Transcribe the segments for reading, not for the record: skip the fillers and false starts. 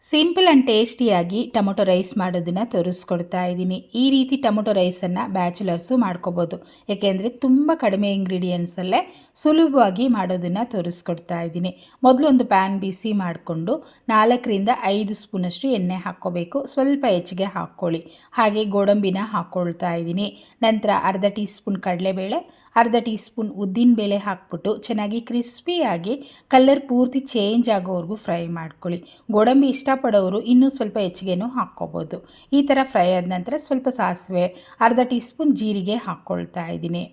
Simple and ಟೇಸ್ಟಿಯಾಗಿ tomato rice ಮಾಡೋದನ್ನು ತೋರಿಸ್ಕೊಡ್ತಾ ಇದ್ದೀನಿ. ಈ ರೀತಿ ಟೊಮೊಟೊ ರೈಸನ್ನು ಬ್ಯಾಚುಲರ್ಸು ಮಾಡ್ಕೋಬೋದು, ಏಕೆಂದರೆ ತುಂಬ ಕಡಿಮೆ ಇಂಗ್ರೀಡಿಯೆಂಟ್ಸಲ್ಲೇ ಸುಲಭವಾಗಿ ಮಾಡೋದನ್ನು ತೋರಿಸ್ಕೊಡ್ತಾ ಇದ್ದೀನಿ. ಮೊದಲು ಒಂದು ಪ್ಯಾನ್ ಬಿಸಿ ಮಾಡಿಕೊಂಡು 4-5 ಸ್ಪೂನಷ್ಟು ಎಣ್ಣೆ ಹಾಕ್ಕೋಬೇಕು. ಸ್ವಲ್ಪ ಹೆಚ್ಚಿಗೆ ಹಾಕ್ಕೊಳ್ಳಿ. ಹಾಗೆ ಗೋಡಂಬಿನ ಹಾಕ್ಕೊಳ್ತಾ ಇದ್ದೀನಿ. ನಂತರ ಅರ್ಧ ಟೀ ಸ್ಪೂನ್ ಕಡಲೆಬೇಳೆ, ಅರ್ಧ ಟೀ ಸ್ಪೂನ್ ಉದ್ದಿನಬೇಳೆ ಹಾಕ್ಬಿಟ್ಟು ಚೆನ್ನಾಗಿ ಕ್ರಿಸ್ಪಿಯಾಗಿ ಕಲರ್ ಪೂರ್ತಿ ಚೇಂಜ್ ಆಗೋವರೆಗೂ ಫ್ರೈ ಮಾಡ್ಕೊಳ್ಳಿ. ಗೋಡಂಬಿ ಇಷ್ಟಪಡೋರು ಇನ್ನೂ ಸ್ವಲ್ಪ ಹೆಚ್ಚಿಗೆನೂ ಹಾಕ್ಕೋಬೋದು. ಈ ಥರ ಫ್ರೈ ಆದ ನಂತರ ಸ್ವಲ್ಪ ಸಾಸಿವೆ, ಅರ್ಧ ಟೀ ಸ್ಪೂನ್ ಜೀರಿಗೆ ಹಾಕ್ಕೊಳ್ತಾ ಇದ್ದೀನಿ.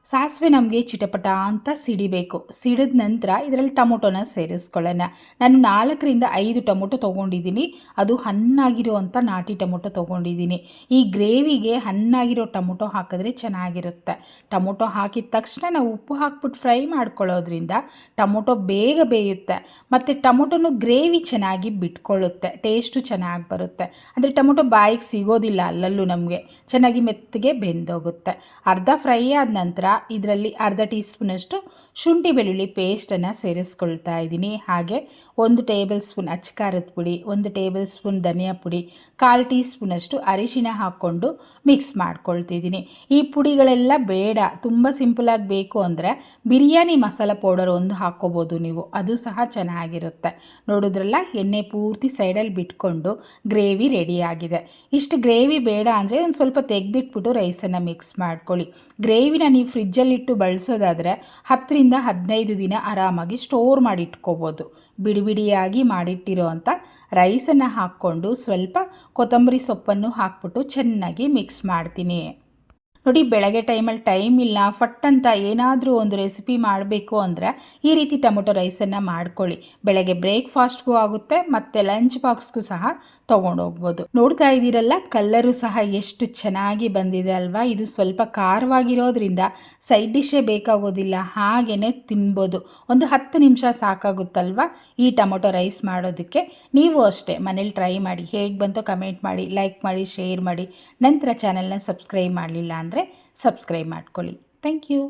ಸಾಸಿವೆ ನಮಗೆ ಚಿಟಪಟ ಅಂತ ಸಿಡಿಬೇಕು. ಸಿಡಿದ ನಂತರ ಇದರಲ್ಲಿ ಟೊಮೊಟೊನ ಸೇರಿಸ್ಕೊಳ್ಳೋಣ. ನಾನು 4-5 ಟೊಮೊಟೊ ತೊಗೊಂಡಿದ್ದೀನಿ. ಅದು ಹಣ್ಣಾಗಿರುವಂಥ ನಾಟಿ ಟೊಮೊಟೊ ತೊಗೊಂಡಿದ್ದೀನಿ. ಈ ಗ್ರೇವಿಗೆ ಹಣ್ಣಾಗಿರೋ ಟೊಮೊಟೊ ಹಾಕಿದ್ರೆ ಚೆನ್ನಾಗಿರುತ್ತೆ. ಟೊಮೊಟೊ ಹಾಕಿದ ತಕ್ಷಣ ನಾವು ಉಪ್ಪು ಹಾಕ್ಬಿಟ್ಟು ಫ್ರೈ ಮಾಡ್ಕೊಳ್ಳೋದ್ರಿಂದ ಟೊಮೊಟೊ ಬೇಗ ಬೇಯುತ್ತೆ ಮತ್ತು ಟೊಮೊಟೊನು ಗ್ರೇವಿ ಚೆನ್ನಾಗಿ ಬಿಟ್ಕೊಳ್ಳುತ್ತೆ, ಟೇಸ್ಟು ಚೆನ್ನಾಗಿ ಬರುತ್ತೆ. ಅಂದರೆ ಟೊಮೊಟೊ ಬಾಯಿಗೆ ಸಿಗೋದಿಲ್ಲ, ಅಲ್ಲಲ್ಲೂ ನಮಗೆ ಚೆನ್ನಾಗಿ ಮೆತ್ತಗೆ ಬೆಂದೋಗುತ್ತೆ. ಅರ್ಧ ಫ್ರೈ ಆದ ನಂತರ ಇದರಲ್ಲಿ ಅರ್ಧ ಟೀ ಸ್ಪೂನಷ್ಟು ಶುಂಠಿ ಬೆಳ್ಳುಳ್ಳಿ ಪೇಸ್ಟನ್ನು ಸೇರಿಸ್ಕೊಳ್ತಾ ಇದ್ದೀನಿ. ಹಾಗೆ 1 ಟೇಬಲ್ ಸ್ಪೂನ್ ಅಚ್ಚ ಖಾರದ ಪುಡಿ, 1 ಟೇಬಲ್ ಸ್ಪೂನ್ ಧನಿಯಾ ಪುಡಿ, 1/4 ಟೀ ಸ್ಪೂನಷ್ಟು ಅರಿಶಿನ ಹಾಕ್ಕೊಂಡು ಮಿಕ್ಸ್ ಮಾಡ್ಕೊಳ್ತಿದ್ದೀನಿ. ಈ ಪುಡಿಗಳೆಲ್ಲ ಬೇಡ, ತುಂಬ ಸಿಂಪಲಾಗಿ ಬೇಕು ಅಂದರೆ ಬಿರಿಯಾನಿ ಮಸಾಲ ಪೌಡರ್ ಒಂದು ಹಾಕ್ಕೋಬೋದು ನೀವು, ಅದು ಸಹ ಚೆನ್ನಾಗಿರುತ್ತೆ. ನೋಡಿದ್ರಲ್ಲ, ಎಣ್ಣೆ ಪೂರ್ತಿ ಸೈಡಲ್ಲಿ ಬಿಟ್ಕೊಂಡು ಗ್ರೇವಿ ರೆಡಿಯಾಗಿದೆ. ಇಷ್ಟು ಗ್ರೇವಿ ಬೇಡ ಅಂದರೆ ಒಂದು ಸ್ವಲ್ಪ ತೆಗೆದಿಟ್ಬಿಟ್ಟು ರೈಸನ್ನು ಮಿಕ್ಸ್ ಮಾಡ್ಕೊಳ್ಳಿ. ಗ್ರೇವಿನ ನೀವು ಫ್ರಿಜ್ಜಲ್ಲಿಟ್ಟು ಬಳಸೋದಾದರೆ 10-15 ದಿನ ಆರಾಮಾಗಿ ಸ್ಟೋರ್ ಮಾಡಿ ಇಟ್ಕೋಬೋದು. ಬಿಡಿ ಬಿಡಿಯಾಗಿ ಮಾಡಿಟ್ಟಿರೋ ಅಂಥ ರೈಸನ್ನು ಹಾಕ್ಕೊಂಡು ಸ್ವಲ್ಪ ಕೊತ್ತಂಬರಿ ಸೊಪ್ಪನ್ನು ಹಾಕ್ಬಿಟ್ಟು ಚೆನ್ನಾಗಿ ಮಿಕ್ಸ್ ಮಾಡ್ತೀನಿ. ನೋಡಿ, ಬೆಳಗ್ಗೆ ಟೈಮಲ್ಲಿ ಟೈಮ್ ಇಲ್ಲ, ಫಟ್ ಅಂತ ಏನಾದರೂ ಒಂದು ರೆಸಿಪಿ ಮಾಡಬೇಕು ಅಂದರೆ ಈ ರೀತಿ ಟೊಮೊಟೊ ರೈಸನ್ನು ಮಾಡ್ಕೊಳ್ಳಿ. ಬೆಳಗ್ಗೆ ಬ್ರೇಕ್ಫಾಸ್ಟ್ಗೂ ಆಗುತ್ತೆ ಮತ್ತು ಲಂಚ್ ಬಾಕ್ಸ್ಗೂ ಸಹ ತೊಗೊಂಡೋಗ್ಬೋದು. ನೋಡ್ತಾ ಇದ್ದೀರಲ್ಲ, ಕಲ್ಲರು ಸಹ ಎಷ್ಟು ಚೆನ್ನಾಗಿ ಬಂದಿದೆ ಅಲ್ವಾ. ಇದು ಸ್ವಲ್ಪ ಖಾರವಾಗಿರೋದ್ರಿಂದ ಸೈಡ್ ಡಿಶ್ಶೇ ಬೇಕಾಗೋದಿಲ್ಲ, ಹಾಗೇ ತಿನ್ಬೋದು. ಒಂದು 10 ನಿಮಿಷ ಸಾಕಾಗುತ್ತಲ್ವ ಈ ಟೊಮೊಟೊ ರೈಸ್ ಮಾಡೋದಕ್ಕೆ. ನೀವು ಅಷ್ಟೇ ಮನೇಲಿ ಟ್ರೈ ಮಾಡಿ, ಹೇಗೆ ಬಂತೋ ಕಮೆಂಟ್ ಮಾಡಿ, ಲೈಕ್ ಮಾಡಿ, ಶೇರ್ ಮಾಡಿ. ನಂತರ ಚಾನಲ್ನ ಸಬ್ಸ್ಕ್ರೈಬ್ ಮಾಡಲಿಲ್ಲ ಅಂದರೆ ಸಬ್ಸ್ಕ್ರೈಬ್ ಮಾಡ್ಕೊಳ್ಳಿ. Thank you.